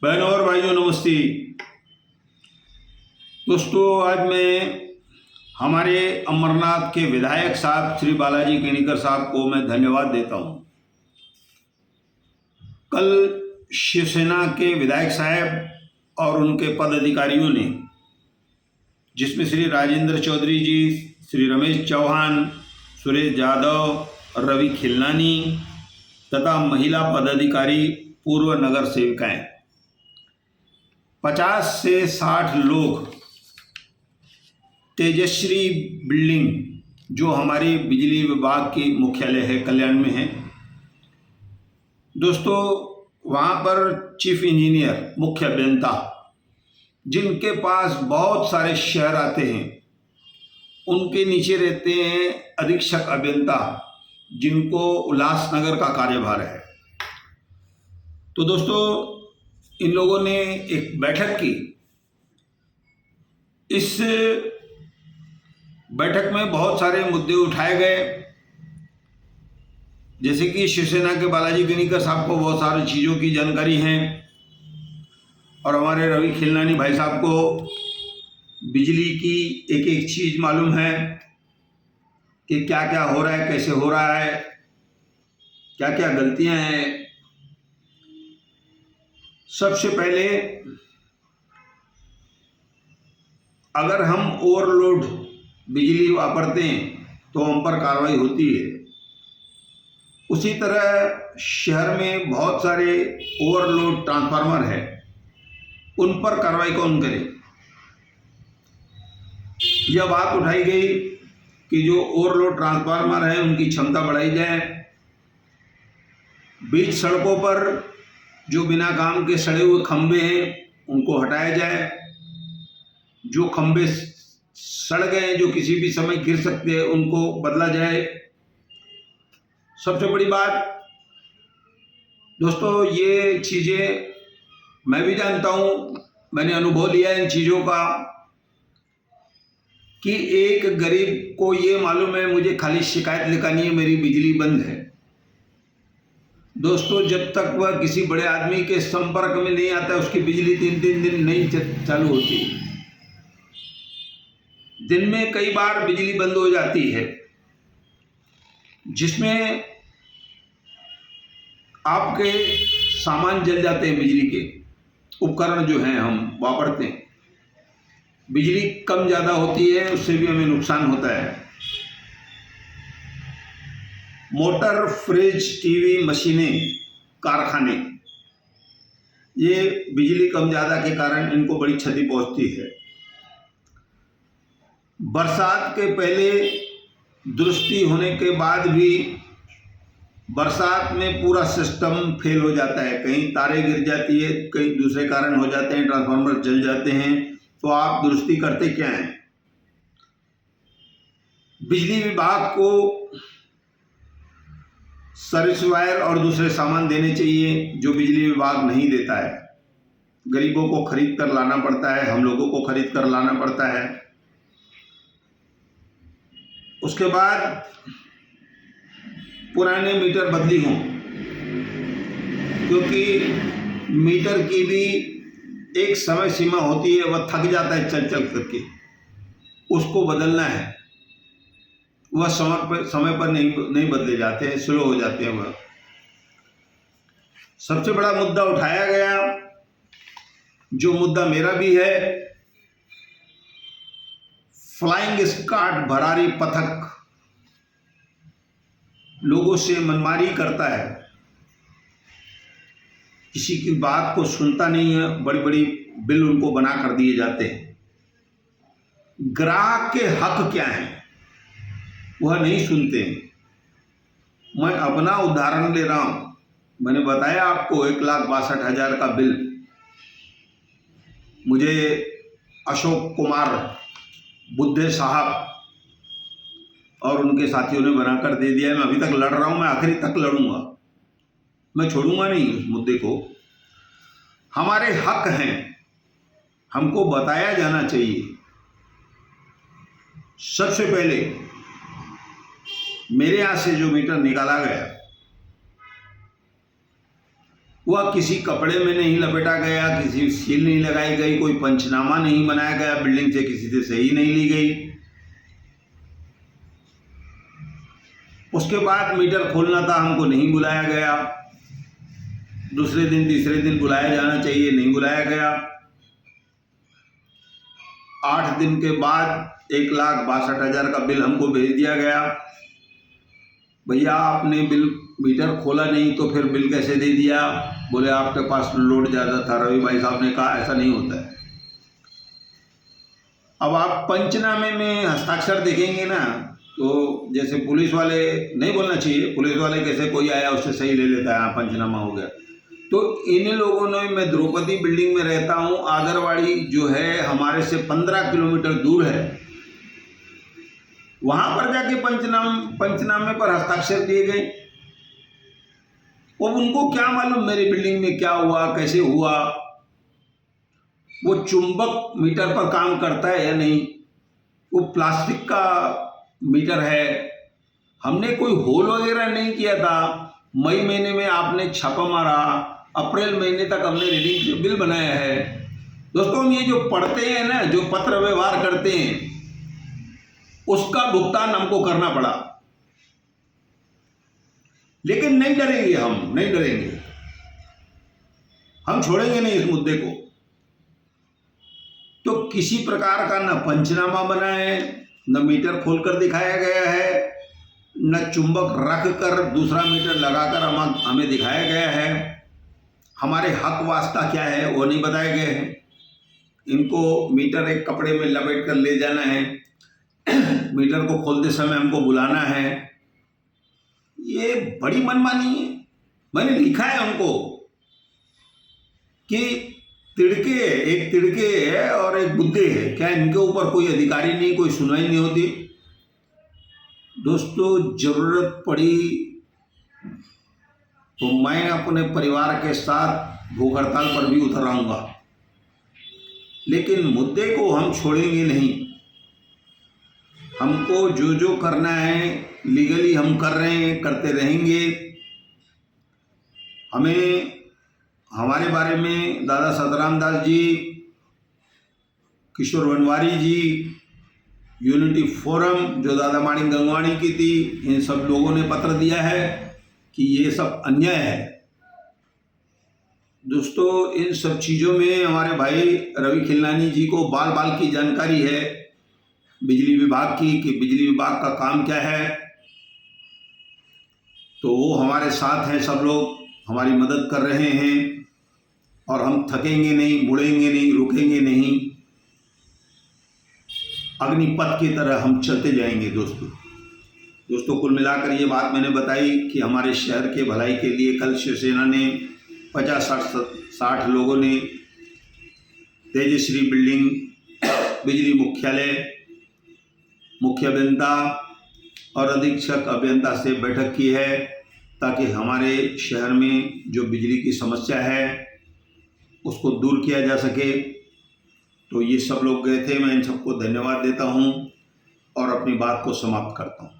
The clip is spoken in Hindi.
बहनों और भाइयों नमस्ते। दोस्तों, आज मैं हमारे अमरनाथ के विधायक साहब श्री बालाजी केणीकर साहब को मैं धन्यवाद देता हूं। कल शिवसेना के विधायक साहब और उनके पदाधिकारियों ने, जिसमें श्री राजेंद्र चौधरी जी, श्री रमेश चौहान, सुरेश यादव, रवि खिलनानी तथा महिला पदाधिकारी पूर्व नगर सेविकाएं 50 से 60 लोग तेजश्री बिल्डिंग, जो हमारी बिजली विभाग की मुख्यालय है कल्याण में है दोस्तों, वहाँ पर चीफ इंजीनियर, मुख्य अभियंता, जिनके पास बहुत सारे शहर आते हैं, उनके नीचे रहते हैं अधीक्षक अभियंता, जिनको उल्लासनगर का कार्यभार है। तो दोस्तों, इन लोगों ने एक बैठक की। इस बैठक में बहुत सारे मुद्दे उठाए गए, जैसे कि शिवसेना के बालाजी केणीकर साहब को बहुत सारी चीज़ों की जानकारी है और हमारे रवि खिलनानी भाई साहब को बिजली की एक एक चीज़ मालूम है कि क्या क्या हो रहा है, कैसे हो रहा है, क्या क्या गलतियां हैं। सबसे पहले, अगर हम ओवरलोड बिजली वापरते हैं तो हम पर कार्रवाई होती है। उसी तरह शहर में बहुत सारे ओवरलोड ट्रांसफार्मर है, उन पर कार्रवाई कौन करे। यह बात उठाई गई कि जो ओवरलोड ट्रांसफार्मर है उनकी क्षमता बढ़ाई जाए। बीच सड़कों पर जो बिना काम के सड़े हुए खंभे हैं उनको हटाया जाए। जो खंभे सड़ गए, जो किसी भी समय गिर सकते हैं, उनको बदला जाए। सबसे बड़ी बात दोस्तों, ये चीज़ें मैं भी जानता हूँ, मैंने अनुभव लिया है इन चीज़ों का, कि एक गरीब को ये मालूम है मुझे खाली शिकायत लिखानी है, मेरी बिजली बंद है। दोस्तों, जब तक वह किसी बड़े आदमी के संपर्क में नहीं आता, उसकी बिजली 3-3 दिन नहीं चालू होती। दिन में कई बार बिजली बंद हो जाती है, जिसमें आपके सामान जल जाते हैं। बिजली के उपकरण जो हैं हम वापरते हैं, बिजली कम ज़्यादा होती है, उससे भी हमें नुकसान होता है। मोटर, फ्रिज, टीवी, मशीनें, कारखाने, ये बिजली कम ज़्यादा के कारण इनको बड़ी क्षति पहुंचती है। बरसात के पहले दुरुस्ती होने के बाद भी बरसात में पूरा सिस्टम फेल हो जाता है। कहीं तारें गिर जाती है, कहीं दूसरे कारण हो जाते हैं, ट्रांसफार्मर जल जाते हैं, तो आप दुरुस्ती करते क्या हैं। बिजली विभाग को सर्विस वायर और दूसरे सामान देने चाहिए, जो बिजली विभाग नहीं देता है। गरीबों को खरीद कर लाना पड़ता है, हम लोगों को खरीद कर लाना पड़ता है। उसके बाद पुराने मीटर बदली हों, क्योंकि मीटर की भी एक समय सीमा होती है, वह थक जाता है चल चल करके, उसको बदलना है। वह समय पर नहीं बदले जाते हैं, स्लो हो जाते हैं वह। सबसे बड़ा मुद्दा उठाया गया, जो मुद्दा मेरा भी है, फ्लाइंग स्क्वाड भरारी पथक लोगों से मनमानी करता है, किसी की बात को सुनता नहीं है, बड़ी बड़ी बिल उनको बना कर दिए जाते हैं। ग्राहक के हक क्या हैं वह नहीं सुनते हैं। मैं अपना उदाहरण ले रहा हूं। मैंने बताया आपको 1,62,000 का बिल मुझे अशोक कुमार बुद्धे साहब और उनके साथियों ने बनाकर दे दिया है। मैं अभी तक लड़ रहा हूं, मैं आखिरी तक लड़ूंगा, मैं छोड़ूंगा नहीं उस मुद्दे को। हमारे हक हैं, हमको बताया जाना चाहिए। सबसे पहले मेरे यहाँ से जो मीटर निकाला गया, वह किसी कपड़े में नहीं लपेटा गया, किसी सील नहीं लगाई गई, कोई पंचनामा नहीं बनाया गया, बिल्डिंग से किसी से सही नहीं ली गई। उसके बाद मीटर खोलना था, हमको नहीं बुलाया गया। दूसरे दिन तीसरे दिन बुलाया जाना चाहिए, नहीं बुलाया गया। 8 दिन के बाद 1,62,000 का बिल हमको भेज दिया गया। भैया आपने बिल मीटर खोला नहीं तो फिर बिल कैसे दे दिया? बोले आपके पास लोड ज़्यादा था। रवि भाई साहब ने कहा ऐसा नहीं होता है। अब आप पंचनामे में हस्ताक्षर देखेंगे ना, तो जैसे पुलिस वाले, नहीं बोलना चाहिए, पुलिस वाले कैसे कोई आया उससे सही ले लेता है, हाँ पंचनामा हो गया। तो इन लोगों ने, मैं द्रौपदी बिल्डिंग में रहता हूँ, आदरवाड़ी जो है हमारे से 15 किलोमीटर दूर है, वहां पर जाके पंचनामे पर हस्ताक्षर दिए गए। और उनको क्या मालूम मेरी बिल्डिंग में क्या हुआ, कैसे हुआ? वो चुंबक मीटर पर काम करता है या नहीं? वो प्लास्टिक का मीटर है, हमने कोई होल वगैरह नहीं किया था। मई महीने में आपने छापा मारा, अप्रैल महीने तक हमने रीडिंग बिल बनाया है। दोस्तों, हम ये जो पढ़ते हैं ना, जो पत्र व्यवहार करते हैं, उसका भुगतान हमको करना पड़ा। लेकिन नहीं डरेंगे, हम नहीं डरेंगे, हम छोड़ेंगे नहीं इस मुद्दे को। तो किसी प्रकार का न पंचनामा बना है, न मीटर खोलकर दिखाया गया है, न चुंबक रख कर दूसरा मीटर लगाकर हमें दिखाया गया है। हमारे हक वास्ता क्या है वो नहीं बताए गए हैं। इनको मीटर एक कपड़े में लपेट कर ले जाना है, मीटर को खोलते समय हमको बुलाना है। ये बड़ी मनमानी है। मैंने लिखा है उनको कि एक तिड़के है और एक बुद्धे है, क्या इनके ऊपर कोई अधिकारी नहीं, कोई सुनवाई नहीं होती? दोस्तों, जरूरत पड़ी तो मैं अपने परिवार के साथ भूख हड़ताल पर भी उतर आऊंगा, लेकिन मुद्दे को हम छोड़ेंगे नहीं। हमको जो जो करना है लीगली हम कर रहे हैं, करते रहेंगे। हमें हमारे बारे में दादा सतराम दास जी, किशोर वनवारी जी, यूनिटी फोरम जो दादा माणिक गंगवाणी की थी, इन सब लोगों ने पत्र दिया है कि ये सब अन्याय है। दोस्तों, इन सब चीज़ों में हमारे भाई रवि खिलनानी जी को बाल बाल की जानकारी है बिजली विभाग की, कि बिजली विभाग का काम क्या है। तो वो हमारे साथ हैं, सब लोग हमारी मदद कर रहे हैं, और हम थकेंगे नहीं, मुड़ेंगे नहीं, रुकेंगे नहीं। अग्निपथ की तरह हम चलते जाएंगे। दोस्तों, कुल मिलाकर ये बात मैंने बताई कि हमारे शहर के भलाई के लिए कल शिवसेना ने 50-60 लोगों ने तेजश्री बिल्डिंग, बिजली मुख्यालय, मुख्य अभियंता और अधीक्षक अभियंता से बैठक की है, ताकि हमारे शहर में जो बिजली की समस्या है उसको दूर किया जा सके। तो ये सब लोग गए थे, मैं इन सबको धन्यवाद देता हूँ और अपनी बात को समाप्त करता हूँ।